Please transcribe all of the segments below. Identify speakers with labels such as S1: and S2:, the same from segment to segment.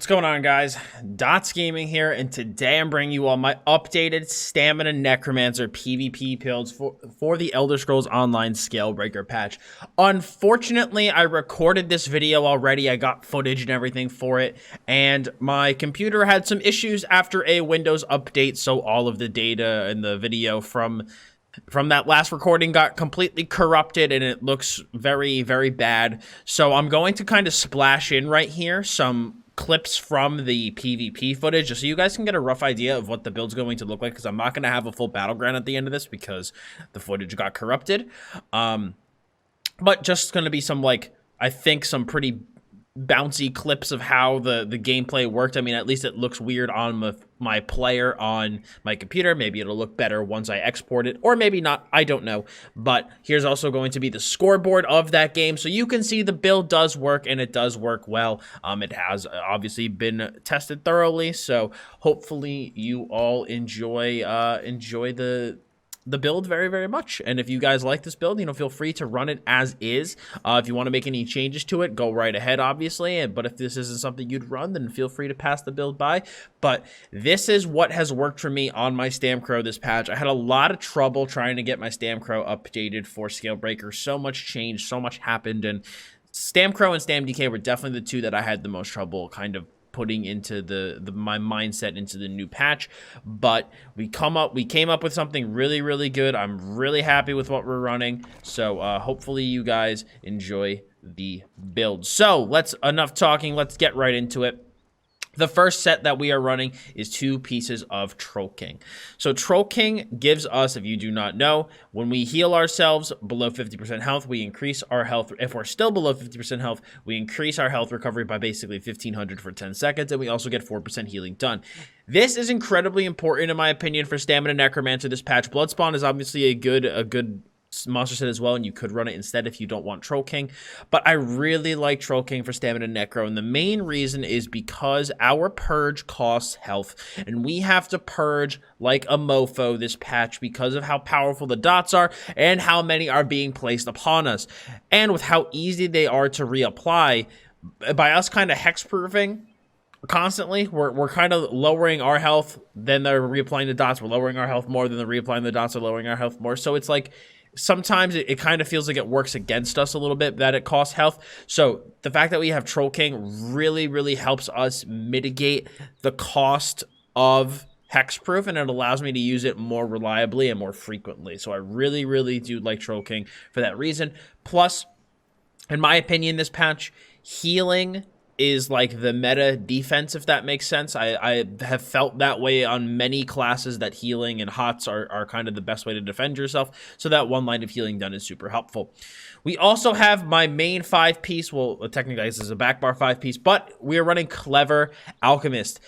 S1: What's going on, guys? Dots Gaming here, and today I'm bringing you all my updated Stamina Necromancer PvP builds for the Elder Scrolls Online Scalebreaker patch. Unfortunately, I recorded this video already. I got footage and everything for it, and my computer had some issues after a Windows update, so all of the data and the video from that last recording got completely corrupted, and it looks very, very bad. So I'm going to kind of splash in right here some clips from the PvP footage just so you guys can get a rough idea of what the build's going to look like, because I'm not going to have a full battleground at the end of this because the footage got corrupted. But just going to be some, like, I think some pretty bouncy clips of how the gameplay worked. I mean, at least it looks weird on my player on my computer. Maybe it'll look better once I export it, or maybe not. I don't know. But here's also going to be the scoreboard of that game, so you can see the build does work, and it does work well. It has obviously been tested thoroughly, so hopefully you all enjoy the build very, very much. And if you guys like this build, feel free to run it as is. If you want to make any changes to it, go right ahead, obviously. But if this isn't something you'd run, then feel free to pass the build by. But this is what has worked for me on my Scalebreaker this patch. I had a lot of trouble trying to get my Scalebreaker updated for Scalebreaker. So much changed, so much happened, and Scalebreaker and StamDK were definitely the two that I had the most trouble kind of putting into my mindset into the new patch. But we came up with something really, really good. I'm really happy with what we're running, so hopefully you guys enjoy the build. So enough talking, let's get right into it. The first set that we are running is 2 pieces of Troll King. So Troll King gives us, if you do not know, when we heal ourselves below 50% health, we increase our health. If we're still below 50% health, we increase our health recovery by basically 1,500 for 10 seconds, and we also get 4% healing done. This is incredibly important, in my opinion, for Stamina Necromancer this patch. Bloodspawn is obviously a good monster set as well, and you could run it instead if you don't want Troll King. But I really like Troll King for Stamina Necro, and the main reason is because our purge costs health, and we have to purge like a mofo this patch because of how powerful the dots are and how many are being placed upon us, and with how easy they are to reapply. By us kind of hexproofing constantly, we're kind of lowering our health, then they're reapplying the dots, we're lowering our health more, then they're reapplying the dots, are lowering our health more. So it's like sometimes it kind of feels like it works against us a little bit, that it costs health. So the fact that we have Troll King really, really helps us mitigate the cost of hexproof, and it allows me to use it more reliably and more frequently. So I really, really do like Troll King for that reason. Plus, in my opinion, this patch, healing is like the meta defense, if that makes sense. I have felt that way on many classes, that healing and hots are kind of the best way to defend yourself, so that one line of healing done is super helpful. We also have my main 5-piece, well, technically this is a back bar 5-piece, but we are running Clever Alchemist.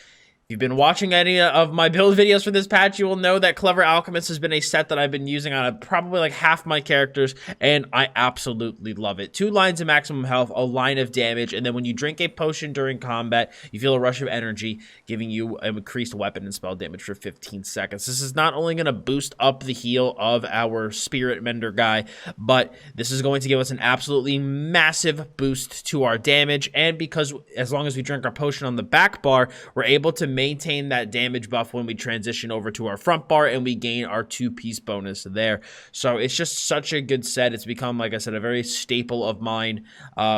S1: If you've been watching any of my build videos for this patch, you will know that Clever Alchemist has been a set that I've been using on probably like half my characters, and I absolutely love it. 2 lines of maximum health, a line of damage, and then when you drink a potion during combat, you feel a rush of energy, giving you an increased weapon and spell damage for 15 seconds. This is not only going to boost up the heal of our Spirit Mender guy, but this is going to give us an absolutely massive boost to our damage, and because as long as we drink our potion on the back bar, we're able to maintain that damage buff when we transition over to our front bar, and we gain our 2-piece bonus there. So it's just such a good set. It's become, like I said, a very staple of mine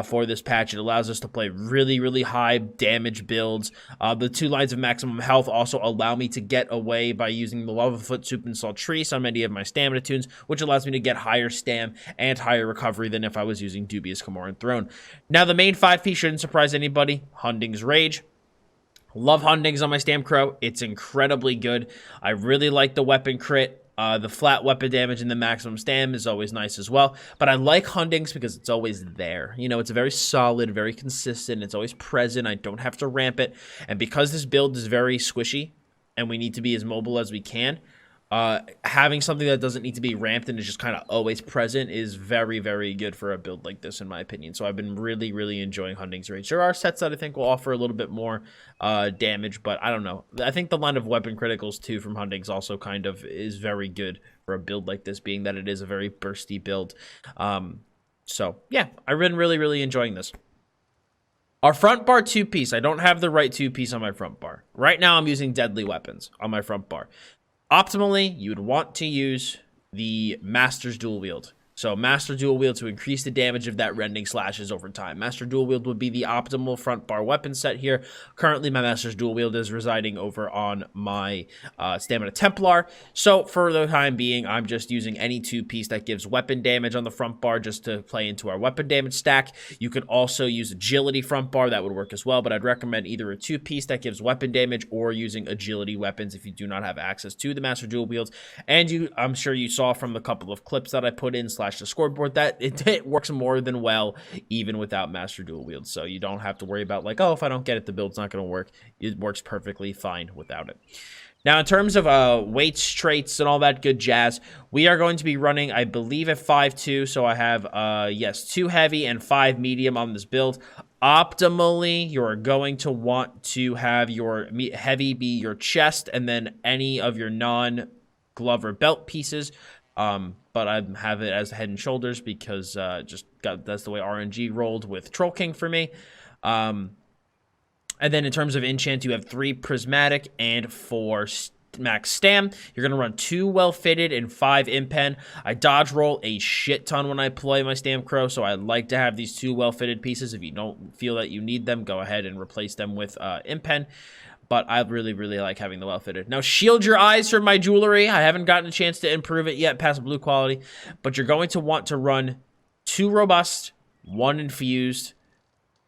S1: for this patch. It allows us to play really, really high damage builds. The 2 lines of maximum health also allow me to get away by using the Lava Foot, Soup, and Saltrice on many of my stamina tunes, which allows me to get higher stam and higher recovery than if I was using Dubious Camoran Throne. Now, the main 5-piece shouldn't surprise anybody. Hunding's Rage. Love Hundings on my Scalebreaker. It's incredibly good. I really like the weapon crit. The flat weapon damage and the maximum stam is always nice as well. But I like Hundings because it's always there. It's very solid, very consistent. It's always present. I don't have to ramp it. And because this build is very squishy and we need to be as mobile as we can, having something that doesn't need to be ramped and is just kind of always present is very, very good for a build like this, in my opinion. So I've been really, really enjoying Hunding's Rage. There are sets that I think will offer a little bit more damage, but I don't know. I think the line of weapon criticals too from Hunding's also kind of is very good for a build like this, being that it is a very bursty build. So yeah, I've been really, really enjoying this. Our front bar two-piece, I don't have the right two-piece on my front bar. Right now, I'm using deadly weapons on my front bar. Optimally, you would want to use the Master's Dual Wield. So Master Dual Wield to increase the damage of that rending slashes over time. Master Dual Wield would be the optimal front bar weapon set here. Currently, my Master's Dual Wield is residing over on my Stamina Templar. So for the time being, I'm just using any two-piece that gives weapon damage on the front bar just to play into our weapon damage stack. You could also use Agility front bar. That would work as well, but I'd recommend either a two-piece that gives weapon damage or using Agility weapons if you do not have access to the Master Dual Wields. And I'm sure you saw from the couple of clips that I put in / the scoreboard that it works more than well even without Master Dual Wield. So you don't have to worry about like, oh, if I don't get it, the build's not going to work. It works perfectly fine without it. Now, in terms of weights, traits, and all that good jazz, we are going to be running, I believe, at 5-2. So I have, yes, 2 heavy and 5 medium on this build. Optimally, you're going to want to have your heavy be your chest and then any of your non-glove or belt pieces. But I have it as head and shoulders because that's the way RNG rolled with Troll King for me. And then in terms of enchant, you have 3 prismatic and 4 max stam. You're going to run 2 well-fitted and 5 impen. I dodge roll a shit ton when I play my Stam Crow, so I like to have these 2 well-fitted pieces. If you don't feel that you need them, go ahead and replace them with impen. But I really, really like having the well-fitted. Now, shield your eyes from my jewelry. I haven't gotten a chance to improve it yet past blue quality. But you're going to want to run 2 robust, 1 infused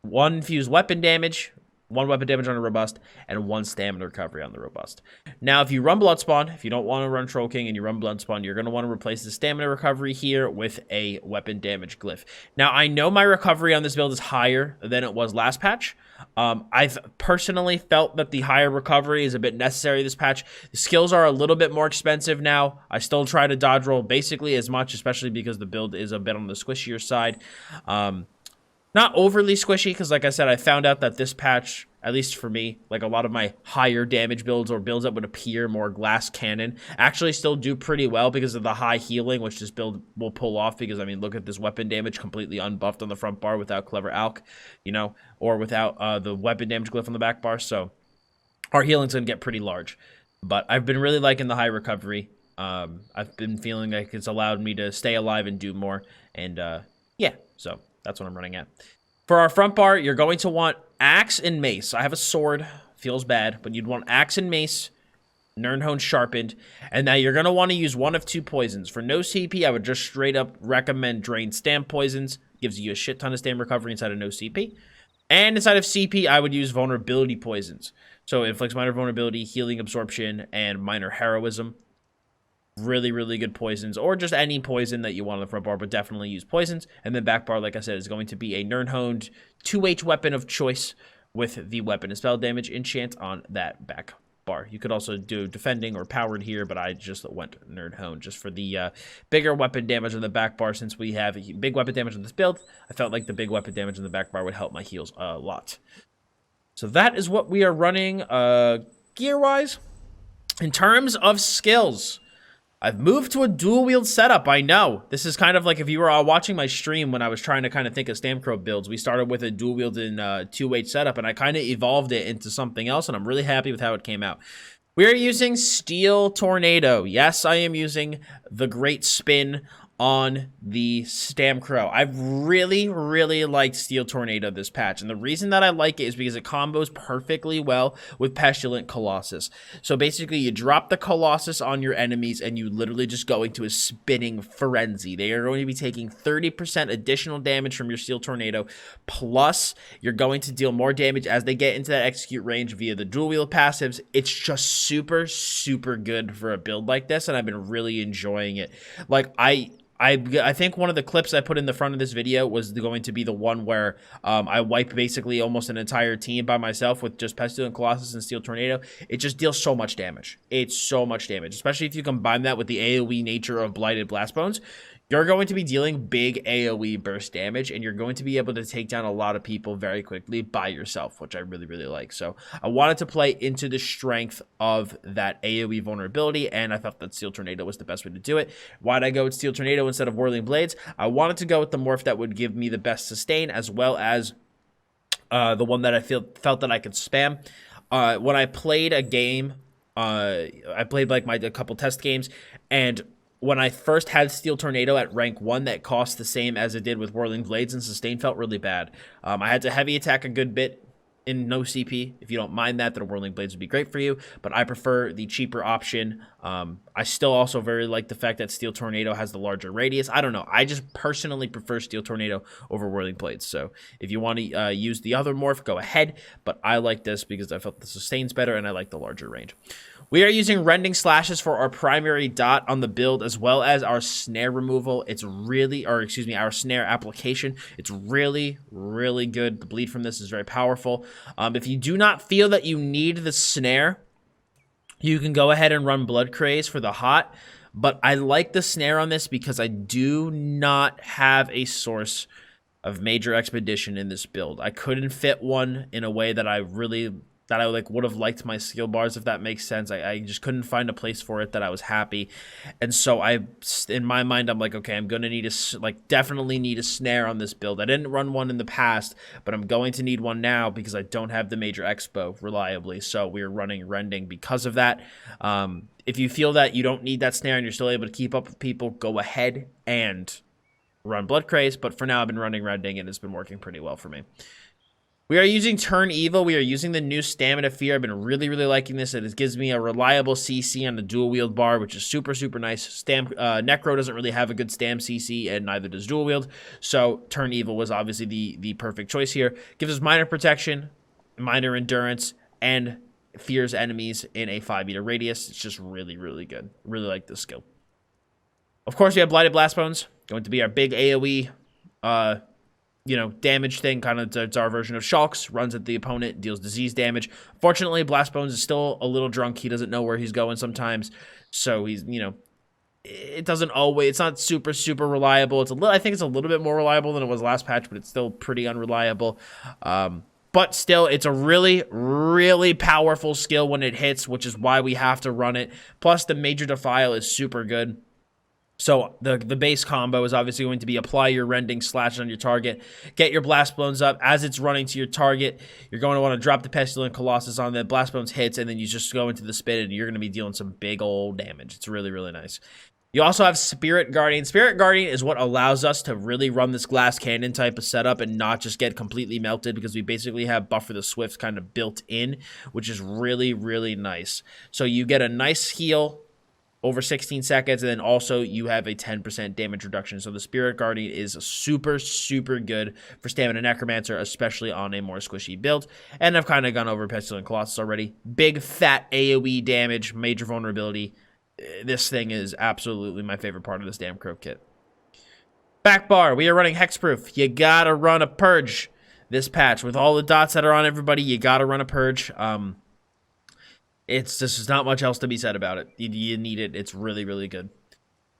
S1: weapon damage, 1 weapon damage on a robust, and 1 stamina recovery on the robust. Now, if you run Bloodspawn, if you don't want to run Troll King and you run Bloodspawn, you're going to want to replace the stamina recovery here with a weapon damage glyph. Now, I know my recovery on this build is higher than it was last patch. I've personally felt that the higher recovery is a bit necessary this patch. The skills are a little bit more expensive now. I still try to dodge roll basically as much, especially because the build is a bit on the squishier side. Not overly squishy, because like I said, I found out that this patch, at least for me, like a lot of my higher damage builds or builds that would appear more glass cannon actually still do pretty well because of the high healing, which this build will pull off because, I mean, look at this weapon damage completely unbuffed on the front bar without Clever Alk, you know, or without the weapon damage glyph on the back bar, so our healing's going to get pretty large. But I've been really liking the high recovery. I've been feeling like it's allowed me to stay alive and do more, and yeah, so that's what I'm running at. For our front bar, you're going to want axe and mace. I have a sword. Feels bad, but you'd want axe and mace, Nirnhone sharpened, and now you're going to want to use 1 of 2 poisons. For no CP, I would just straight up recommend Drain Stam poisons. Gives you a shit ton of stam recovery inside of no CP. And inside of CP, I would use vulnerability poisons. So inflicts minor vulnerability, healing absorption, and minor heroism. Really, really good poisons, or just any poison that you want on the front bar, but definitely use poisons. And then back bar, like I said, is going to be a Nirnhoned 2H weapon of choice with the weapon and spell damage enchant on that back bar. You could also do defending or powered here, but I just went Nirnhoned just for the bigger weapon damage on the back bar. Since we have big weapon damage on this build, I felt like the big weapon damage on the back bar would help my heals a lot. So that is what we are running gear-wise. In terms of skills, I've moved to a dual wield setup. I know this is kind of like if you were watching my stream when I was trying to kind of think of Stamcrow builds. We started with a dual wield in 2H setup, and I kind of evolved it into something else, and I'm really happy with how it came out. We are using Steel Tornado. Yes, I am using the Great Spin on the Stamcrow. I've really, really liked Steel Tornado this patch, and the reason that I like it is because it combos perfectly well with Pestilent Colossus. So basically, you drop the Colossus on your enemies, and you literally just go into a spinning frenzy. They are going to be taking 30% additional damage from your Steel Tornado, plus you're going to deal more damage as they get into that execute range via the dual wield passives. It's just super, super good for a build like this, and I've been really enjoying it. Like, I think one of the clips I put in the front of this video was going to be the one where I wipe basically almost an entire team by myself with just Pestilent Colossus and Steel Tornado. It just deals so much damage. It's so much damage, especially if you combine that with the AoE nature of Blighted Blastbones. You're going to be dealing big AoE burst damage, and you're going to be able to take down a lot of people very quickly by yourself, which I really, really like. So I wanted to play into the strength of that AoE vulnerability, and I thought that Steel Tornado was the best way to do it. Why'd I go with Steel Tornado instead of Whirling Blades? I wanted to go with the morph that would give me the best sustain, as well as the one that I felt that I could spam. When I played a game, I played like a couple test games, and when I first had Steel Tornado at rank 1, that cost the same as it did with Whirling Blades, and Sustain felt really bad. I had to heavy attack a good bit in no CP. If you don't mind that, then Whirling Blades would be great for you, but I prefer the cheaper option. I still also very like the fact that Steel Tornado has the larger radius. I don't know. I just personally prefer Steel Tornado over Whirling Blades. So if you want to use the other morph, go ahead, but I like this because I felt the sustain's better and I like the larger range. We are using Rending Slashes for our primary dot on the build, as well as our snare removal. It's really, or excuse me, our snare application. It's really, really good. The bleed from this is very powerful. If you do not feel that you need the snare, you can go ahead and run Blood Craze for the hot. But I like the snare on this because I do not have a source of Major Expedition in this build. I couldn't fit one in a way that I would have liked my skill bars, if that makes sense. I just couldn't find a place for it that I was happy. And so in my mind, I'm like, okay, I'm going to need definitely need a snare on this build. I didn't run one in the past, but I'm going to need one now because I don't have the Major Expo reliably. So we're running Rending because of that. If you feel that you don't need that snare and you're still able to keep up with people, go ahead and run Blood Craze. But for now, I've been running Rending and it's been working pretty well for me. We are using Turn Evil. We are using the new Stamina Fear. I've been really, really liking this. It gives me a reliable CC on the dual wield bar, which is super, super nice. Necro doesn't really have a good Stam CC, and neither does dual wield. So Turn Evil was obviously the perfect choice here. Gives us minor protection, minor endurance, and fears enemies in a 5-meter radius. It's just really, really good. Really like this skill. Of course, we have Blighted Blast Bones. Going to be our big AoE damage thing. Kind of, it's our version of Shulks. Runs at the opponent, deals disease damage. Fortunately, Blast Bones is still a little drunk. He doesn't know where he's going sometimes. So he's, it doesn't always, it's not super, super reliable. I think it's a little bit more reliable than it was last patch, but it's still pretty unreliable. But still, it's a really, really powerful skill when it hits, which is why we have to run it. Plus, the Major Defile is super good. So the base combo is obviously going to be apply your Rending Slash on your target, get your Blast Bones up. As it's running to your target, you're going to want to drop the Pestilent Colossus on the Blast Bones hits, and then you just go into the spin, and you're going to be dealing some big old damage. It's really, really nice. You also have Spirit Guardian. Spirit Guardian is what allows us to really run this glass cannon type of setup and not just get completely melted, because we basically have Buffer the Swift kind of built in, which is really, really nice. So you get a nice heal over 16 seconds, and then also you have a 10% damage reduction. So the Spirit Guardian is super, super good for Stamina Necromancer, especially on a more squishy build. And I've kind of gone over Pestilent Colossus already. Big, fat AoE damage, major vulnerability. This thing is absolutely my favorite part of this damn Crow kit. Back bar, we are running Hexproof. You gotta run a Purge this patch. With all the dots that are on everybody, you gotta run a Purge. It's just not much else to be said about it. You need it. It's really, really good.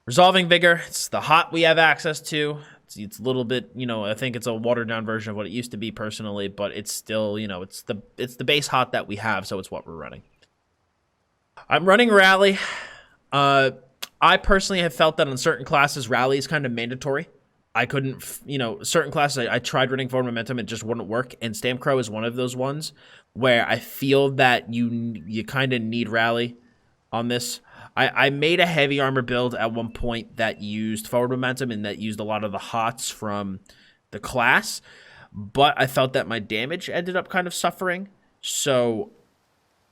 S1: Resolving Vigor. It's the hot we have access to. It's a little bit, I think it's a watered down version of what it used to be personally, but it's still, it's the base hot that we have, so it's what we're running. I'm running Rally. I personally have felt that on certain classes, Rally is kind of mandatory. I couldn't, certain classes, I tried running Forward Momentum, it just wouldn't work, and Stam Crow is one of those ones where I feel that you kind of need Rally on this. I made a heavy armor build at one point that used Forward Momentum and that used a lot of the hots from the class, but I felt that my damage ended up kind of suffering, so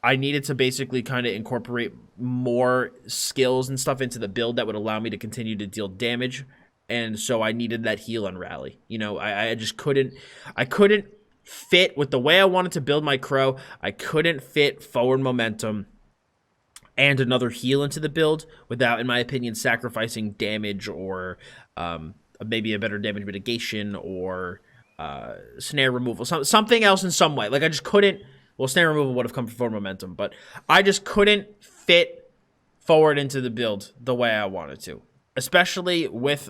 S1: I needed to basically kind of incorporate more skills and stuff into the build that would allow me to continue to deal damage. And so I needed that heal on Rally. I just couldn't fit with the way I wanted to build my Crow. I couldn't fit Forward Momentum and another heal into the build without, in my opinion, sacrificing damage or maybe a better damage mitigation or snare removal. Something else in some way. Like I just couldn't. Well, snare removal would have come from Forward Momentum, but I just couldn't fit forward into the build the way I wanted to. Especially with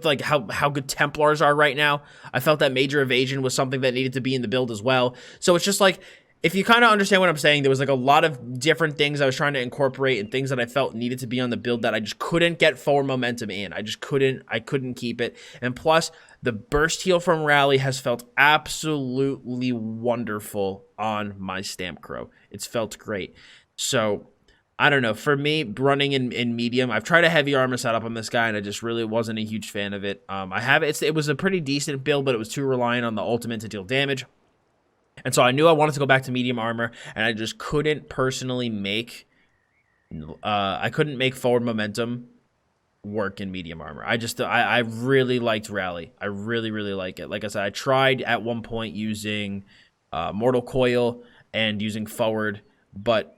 S1: like how good Templars are right now. I felt that Major Evasion was something that needed to be in the build as well. So it's just like, if you kind of understand what I'm saying, there was like a lot of different things I was trying to incorporate and things that I felt needed to be on the build that I just couldn't get forward momentum in. I couldn't keep it. And plus, the burst heal from Rally has felt absolutely wonderful on my Stamp Crow. It's felt great. So, I don't know. For me, running in medium, I've tried a heavy armor setup on this guy, and I just really wasn't a huge fan of it. It was a pretty decent build, but it was too reliant on the ultimate to deal damage. And so I knew I wanted to go back to medium armor, and I just couldn't personally make forward momentum work in medium armor. I really liked Rally. I really like it. Like I said, I tried at one point using Mortal Coil and using forward, but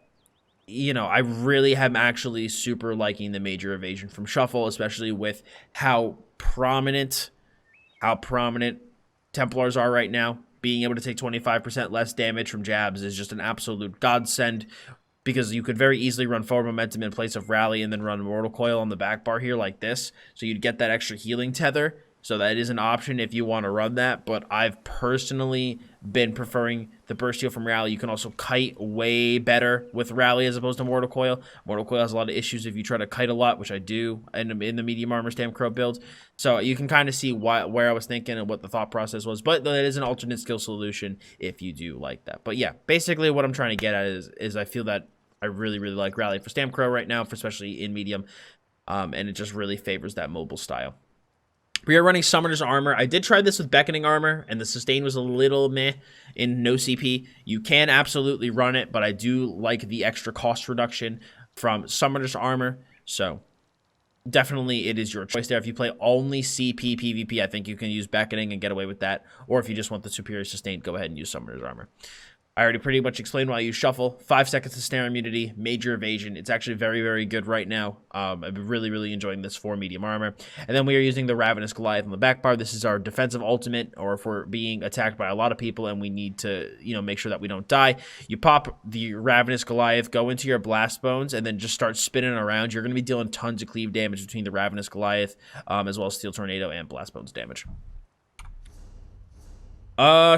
S1: you know, I really am actually super liking the major evasion from Shuffle, especially with how prominent Templars are right now. Being able to take 25% less damage from jabs is just an absolute godsend, because you could very easily run forward momentum in place of Rally and then run Mortal Coil on the back bar here like this. So you'd get that extra healing tether. So that is an option if you want to run that. But I've personally been preferring the burst heal from Rally. You can also kite way better with Rally as opposed to Mortal Coil. Mortal Coil has a lot of issues if you try to kite a lot, which I do in the medium armor Stamp Crow build. So you can kind of see where I was thinking and what the thought process was. But that is an alternate skill solution if you do like that. But yeah, basically what I'm trying to get at is I feel that I really like Rally for Stamp Crow right now, especially in medium. And it just really favors that mobile style. We are running Summoner's Armor. I did try this with Beckoning Armor, and the sustain was a little meh in no CP. You can absolutely run it, but I do like the extra cost reduction from Summoner's Armor. So definitely it is your choice there. If you play only CP PvP, I think you can use Beckoning and get away with that. Or if you just want the superior sustain, go ahead and use Summoner's Armor. I already pretty much explained why I use Shuffle. 5 seconds to snare immunity, major evasion. It's actually very good right now. I've been really enjoying this for medium armor. And then we are using the Ravenous Goliath on the back bar. This is our defensive ultimate, or if we're being attacked by a lot of people and we need to, you know, make sure that we don't die. You pop the Ravenous Goliath, go into your Blast Bones, and then just start spinning around. You're going to be dealing tons of cleave damage between the Ravenous Goliath, as well as Steel Tornado and Blast Bones damage.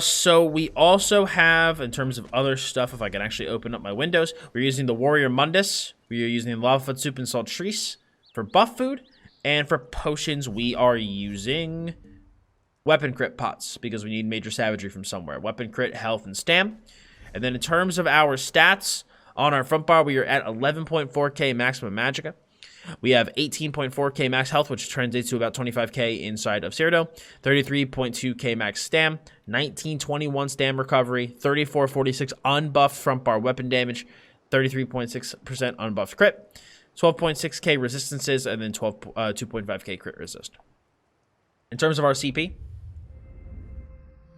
S1: So we also have, in terms of other stuff, if I can actually open up my windows, we're using the Warrior Mundus. We are using the Lavafoot Soup and Saltreese for buff food. And for potions, we are using Weapon Crit Pots, because we need major savagery from somewhere. Weapon Crit, Health, and Stam. And then in terms of our stats, on our front bar, we are at 11.4k maximum magicka. We have 18.4k max health, which translates to about 25k inside of Cyrodiil, 33.2k max stam, 1921 stam recovery, 3446 unbuffed front bar weapon damage, 33.6% unbuffed crit, 12.6k resistances, and then 2.5k crit resist. In terms of our CP,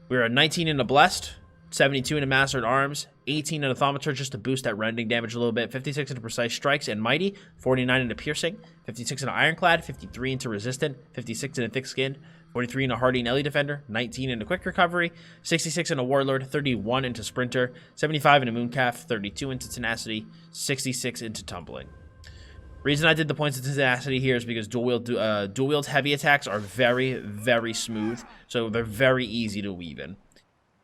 S1: we're at 19 in a Blessed, 72 in a Mastered Arms, 18 in a Thaumaturge just to boost that rending damage a little bit, 56 into Precise Strikes and Mighty, 49 into Piercing, 56 into Ironclad, 53 into Resistant, 56 into Thick Skin, 43 into Hardy and Ellie Defender, 19 into Quick Recovery, 66 into Warlord, 31 into Sprinter, 75 into Mooncalf, 32 into Tenacity, 66 into Tumbling. Reason I did the points of tenacity here is because dual wield heavy attacks are very smooth, so they're very easy to weave in.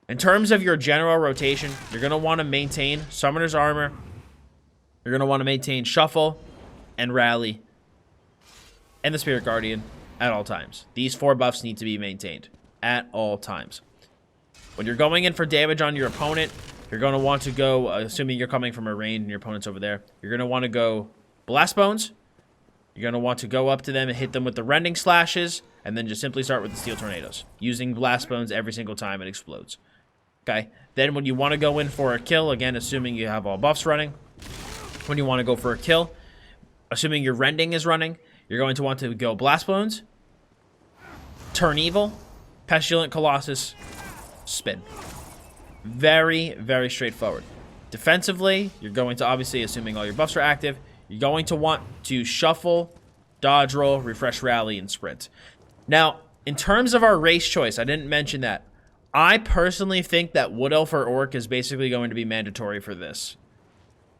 S1: In terms of your general rotation, you're going to want to maintain Summoner's Armor. You're going to want to maintain Shuffle and Rally and the Spirit Guardian at all times. These 4 buffs need to be maintained at all times. When you're going in for damage on your opponent, you're going to want to go, assuming you're coming from a range and your opponent's over there, you're going to want to go Blast Bones. You're going to want to go up to them and hit them with the Rending Slashes, and then just simply start with the Steel Tornadoes, using Blast Bones every single time it explodes. Okay, then when you want to go in for a kill, again, assuming you have all buffs running, when you want to go for a kill, assuming your Rending is running, you're going to want to go Blast Bones, Turn Evil, Pestilent Colossus, Spin. Very straightforward. Defensively, you're going to, obviously, assuming all your buffs are active, you're going to want to Shuffle, Dodge Roll, Refresh Rally, and Sprint. Now, in terms of our race choice, I didn't mention that. I personally think that Wood Elf or Orc is basically going to be mandatory for this.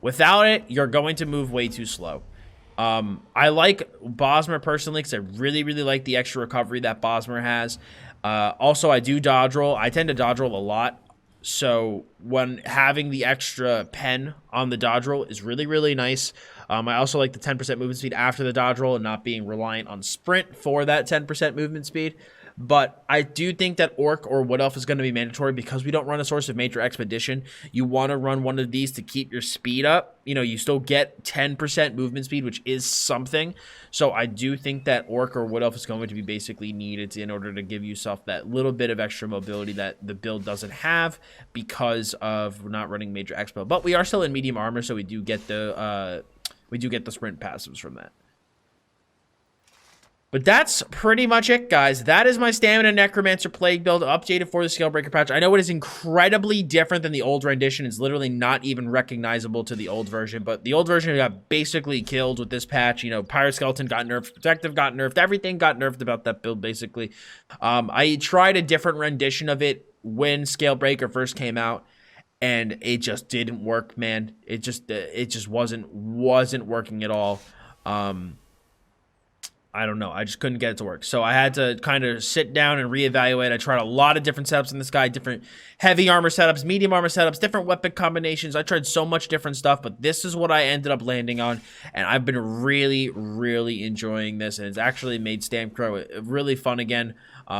S1: Without it, you're going to move way too slow. I like Bosmer personally because I really like the extra recovery that Bosmer has. Also, I do dodge roll. I tend to dodge roll a lot So when having the extra pen on the dodge roll is really, really nice. I also like the 10% movement speed after the dodge roll and not being reliant on sprint for that 10% movement speed. But I do think that Orc or Wood Elf is going to be mandatory because we don't run a Source of Major Expedition. You want to run one of these to keep your speed up. You know, you still get 10% movement speed, which is something. So I do think that Orc or Wood Elf is going to be basically needed in order to give yourself that little bit of extra mobility that the build doesn't have because of not running Major Expo. But we are still in medium armor, so we do get the sprint passives from that. But that's pretty much it, guys. That is my Stamina Necromancer Plague build updated for the Scalebreaker patch. I know it is incredibly different than the old rendition. It's literally not even recognizable to the old version, but the old version got basically killed with this patch. You know, Pirate Skeleton got nerfed, Protective got nerfed, everything got nerfed about that build, basically. I tried a different rendition of it when Scalebreaker first came out, and it just didn't work, man. It just wasn't working at all. I don't know. I just couldn't get it to work. So I had to kind of sit down and reevaluate. I tried a lot of different setups in this guy, different heavy armor setups, medium armor setups, different weapon combinations. I tried so much different stuff, but this is what I ended up landing on. And I've been really, really enjoying this. And it's actually made Stamcrow really fun again.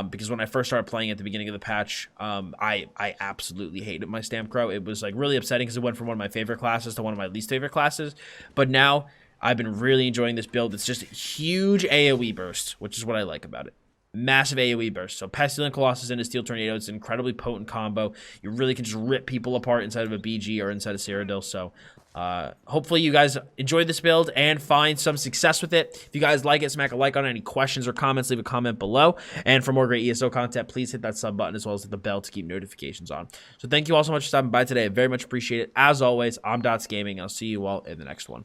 S1: Because when I first started playing at the beginning of the patch, I absolutely hated my Stamcrow. It was like really upsetting because it went from one of my favorite classes to one of my least favorite classes. But now I've been really enjoying this build. It's just huge AoE bursts, which is what I like about it. Massive AoE bursts. So Pestilent Colossus into Steel Tornado. It's an incredibly potent combo. You really can just rip people apart inside of a BG or inside of Cyrodiil. So hopefully you guys enjoyed this build and find some success with it. If you guys like it, smack a like on it. Any questions or comments, leave a comment below. And for more great ESO content, please hit that sub button as well as hit the bell to keep notifications on. So thank you all so much for stopping by today. I very much appreciate it. As always, I'm Dots Gaming. I'll see you all in the next one.